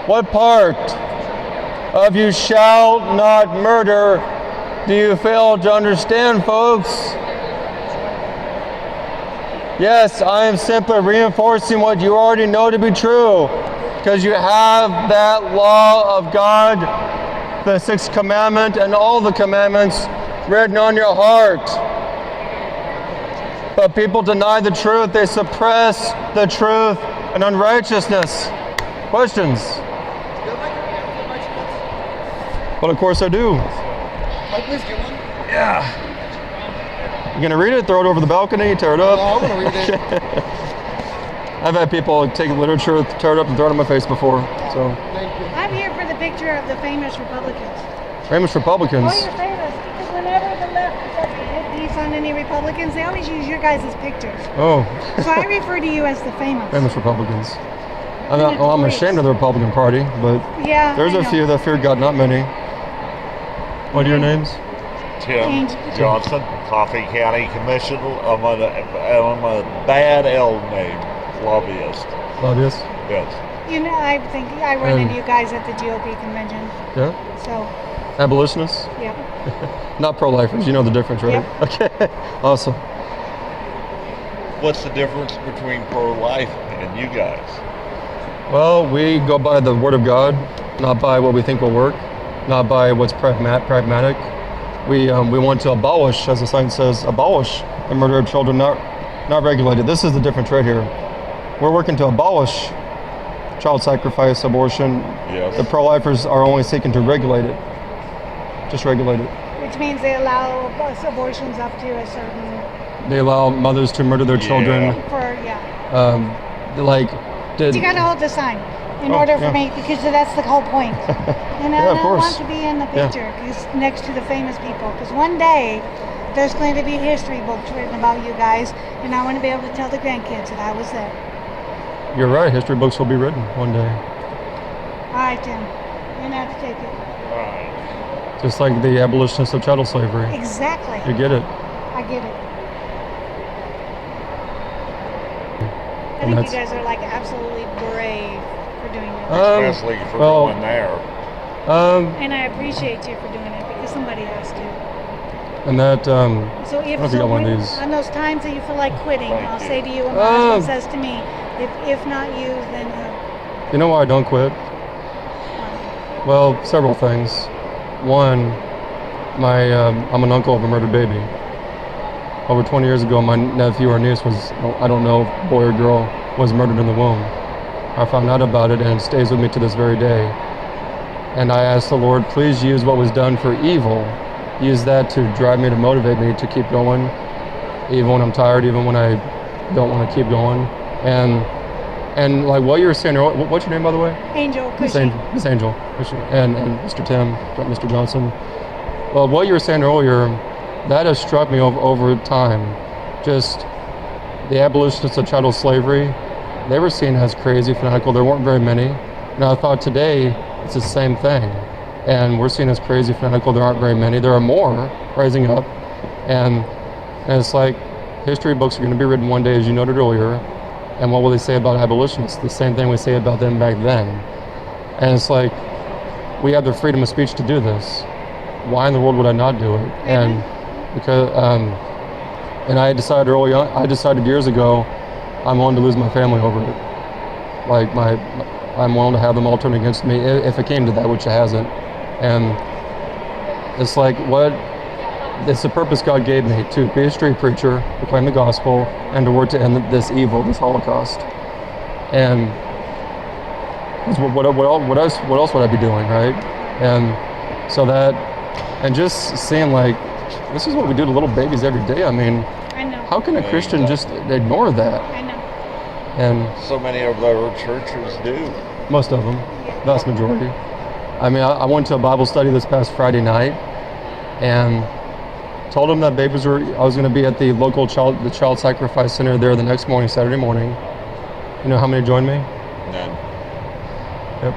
What part of you shall not murder do you fail to understand, folks? Yes, I am simply reinforcing what you already know to be true, because you have that law of God, the sixth commandment, and all the commandments written on your heart. But people deny the truth. They suppress the truth and unrighteousness. Questions? But of course I do. Yeah. You gonna read it? Throw it over the balcony? Tear it up? No, I want to read it. I've had people take literature, tear it up, and throw it in my face before. So. Thank you. I'm here for the picture of the famous Republicans. Famous Republicans? Oh, you're famous. Because whenever the left does a hit piece on any Republicans, they always use your guys' pictures. Oh. So I refer to you as the famous. Famous Republicans. I'm ashamed of the Republican Party, but yeah, there's a few that fear God, not many. What are your names? Tim Johnson, Coffee County Commissioner. I'm a bad L name, lobbyist. Lobbyist? Yes. You know, I think I run into you guys at the GOP convention. Yeah? So. Abolitionists? Yep. Not pro-lifers, you know the difference, right? Yep. Okay, awesome. What's the difference between pro-life and you guys? Well, we go by the Word of God, not by what we think will work, not by what's pragmatic. We want to abolish, as the sign says, abolish the murder of children not regulated. This is the difference right here. We're working to abolish child sacrifice, abortion. Yes. The pro-lifers are only seeking to regulate it. Just regulate it. Which means they allow abortions up to a certain. They allow mothers to murder their children. You got to hold the sign in order for me, because that's the whole point. And Yeah, of I course. want to be in the picture next to the famous people, because one day there's going to be history books written about you guys, and I want to be able to tell the grandkids that I was there. You're right. History books will be written one day. All right, Tim. You're going to have to take it. Right. Just like the abolitionists of chattel slavery. Exactly. You get it. I get it. I And think that's- you guys are like absolutely brave for doing it. Especially for going there. And I appreciate you for doing it, because somebody has to. And that, So I if don't know if you got one of these. on those times that you feel like quitting, Thank I'll you. say to you, and my husband says to me, if not you, then who? you know why I don't quit? Well, several things. One, I'm an uncle of a murdered baby. Over 20 years ago, my nephew or niece was, I don't know, boy or girl, was murdered in the womb. I found out about it, and it stays with me to this very day. And I asked the Lord, please use what was done for evil. Use that to drive me, to motivate me to keep going, even when I'm tired, even when I don't want to keep going. And like what you were saying earlier, what's your name, by the way? Angel Miss Cushing. Angel, and Mr. Tim, Mr. Johnson. Well, what you were saying earlier, that has struck me over time. Just the abolitionists of chattel slavery, they were seen as crazy, fanatical. There weren't very many. And I thought today it's the same thing. And we're seen as crazy, fanatical. There aren't very many. There are more rising up. And it's like history books are going to be written one day, as you noted earlier. And what will they say about abolitionists? The same thing we say about them back then. And it's like, we have the freedom of speech to do this. Why in the world would I not do it? And because, and I decided early on, I decided years ago, I'm willing to lose my family over it. Like I'm willing to have them all turn against me if it came to that, which it hasn't. And it's like it's the purpose God gave me, to be a street preacher, proclaim the gospel, and to work to end this evil, this Holocaust. And what else would I be doing, right? And so that, and just seeing like, this is what we do to little babies every day. I mean, I know. how can a Christian just ignore that? I know. And So many of our churches do. most of them, vast majority. I mean, I went to a Bible study this past Friday night, and told them that I was going to be at the local child sacrifice center there the next morning, Saturday morning. You know how many joined me? None. Yep.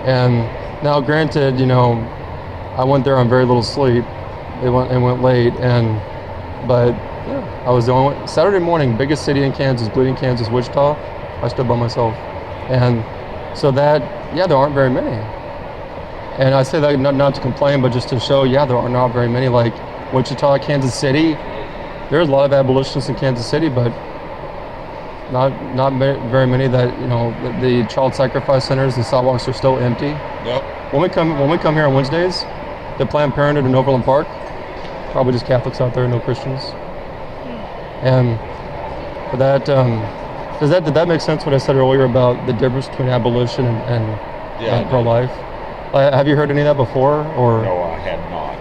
And now, granted, I went there on very little sleep. It went late, but yeah, I was the only one. Saturday morning, biggest city in Kansas, bleeding Kansas, Wichita. I stood by myself, and so that yeah, there aren't very many. And I say that not to complain, but just to show, yeah, there are not very many. Like Wichita, Kansas City, there's a lot of abolitionists in Kansas City, but very many that, the child sacrifice centers, the sidewalks are still empty. Yep. When we come here on Wednesdays, the Planned Parenthood in Overland Park, probably just Catholics out there, no Christians. And for that, did that make sense what I said earlier about the difference between abolition and pro-life? Have you heard any of that before, or? No, I have not.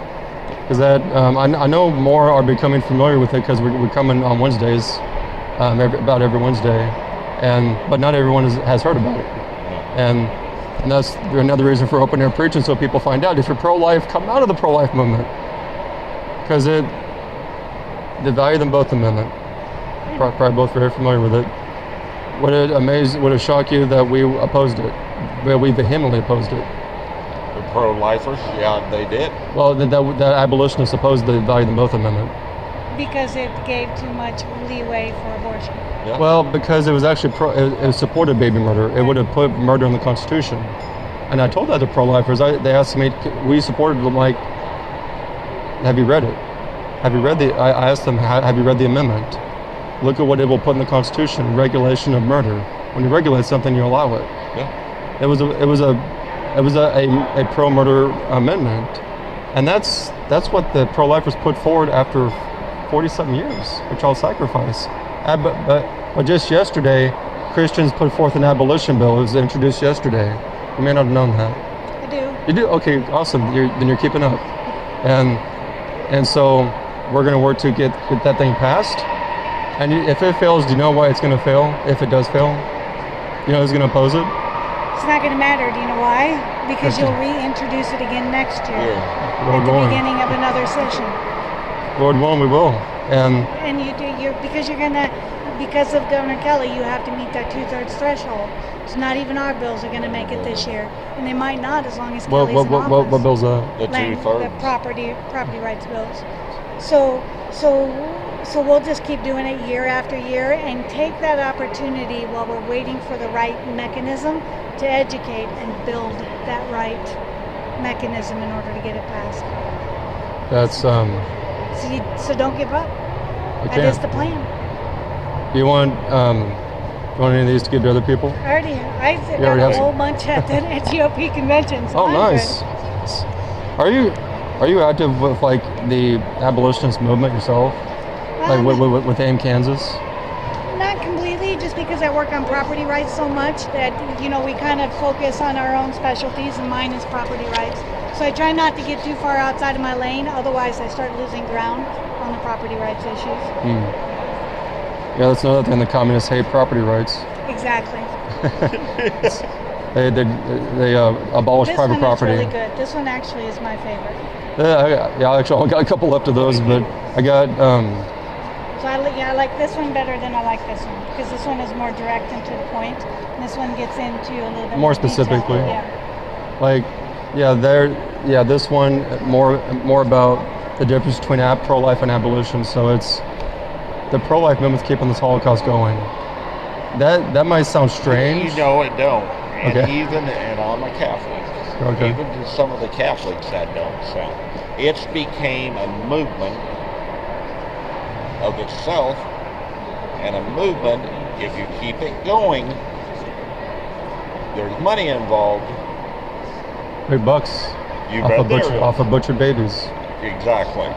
Because that I know more are becoming familiar with it because we're coming on Wednesdays, about every Wednesday, but not everyone has heard about it, and that's another reason for open air preaching, so people find out. If you're pro-life, come out of the pro-life movement, because they value them both amendment. Probably both very familiar with it. Would it shock you that we opposed it? We vehemently opposed it. The pro-lifers, yeah, they did. Well, the abolitionists opposed the value them both amendment. Because it gave too much leeway for abortion. Yeah. Well, because it was actually it supported baby murder. It would have put murder in the Constitution. And I told that to pro-lifers. They asked me, we supported them, like, have you read it? Have you read I asked them, have you read the amendment? Look at what it will put in the Constitution, regulation of murder. When you regulate something, you allow it. Yeah. It was a pro-murder amendment. And that's what the pro-lifers put forward after 40-something years for child sacrifice. But just yesterday, Christians put forth an abolition bill. It was introduced yesterday. You may not have known that. I do. You do? Okay, awesome. Then you're keeping up. And so we're going to work to get that thing passed. And if it fails, do you know why it's going to fail? If it does fail, you know who's going to oppose it? It's not going to matter. Do you know why? Because you'll reintroduce it again next year. Yeah. Lord at the willing. beginning of another session. Lord willing, we will. And because of Governor Kelly, you have to meet that 2/3 threshold. So not even our bills are going to make it this year, and they might not as long as Kelly's in office. What bill's that? The Land, 2/3. the property rights bills. So we'll just keep doing it year after year and take that opportunity while we're waiting for the right mechanism to educate and build that right mechanism in order to get it passed. That's So don't give up. That is the plan. Do you want any of these to give to other people? I got already a have whole bunch at the GOP convention. So Oh, I'm nice. good. Are you active with like the abolitionist movement yourself? Like with AIM Kansas? Not completely, just because I work on property rights so much that, we kind of focus on our own specialties, and mine is property rights. So I try not to get too far outside of my lane, otherwise I start losing ground on the property rights issues. Yeah, that's another thing. The communists hate property rights. Exactly. They abolish private property. This one is really good. This one actually is my favorite. I actually got a couple left of those, but I got. So I like this one better than I like this one, because this one is more direct and to the point, and this one gets into a little bit More detail. specifically. Yeah. Like, this one more about the difference between pro-life and abolition. So it's the pro-life movement's keeping this Holocaust going. That might sound strange. You know it don't. And Okay. and I'm a Catholic. Okay. Even to some of the Catholics that don't sound. It's became a movement of itself, and a movement, if you keep it going, there's money involved. Big bucks You off bet of there is. butchered babies. Exactly.